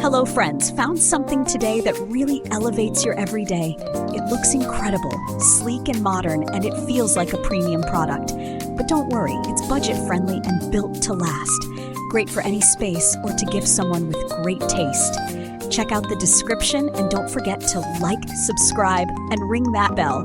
Hello friends, found something today that really elevates your everyday. It looks incredible, sleek and modern, and it feels like a premium product. But don't worry, it's budget friendly and built to last. Great for any space or to gift someone with great taste. Check out the description and don't forget to like, subscribe, and ring that bell.